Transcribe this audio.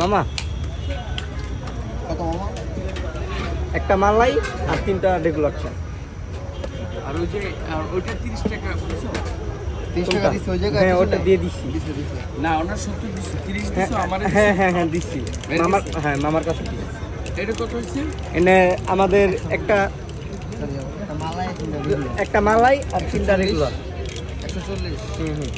মামা কত মামা? একটা মালাই আর 3টা রেগুলার চা। আর ওই যে ওইটা 30 টাকা বুঝছো? 30 টাকা দিছে ওই জায়গায়? হ্যাঁ ওটা দিয়ে দিছি। দিছে দিছে। না ওনার 70 দিছো, 30 হ্যাঁ দিছো আমারে দিছো। হ্যাঁ হ্যাঁ হ্যাঁ দিছি। দিছি? মামার হ্যাঁ মামার কাছে দিছি। এটা কত হইছে? এনে আমাদের একটা একটা মালাই একটা মালাই আর 3টা রেগুলার। 140। হুম হুম।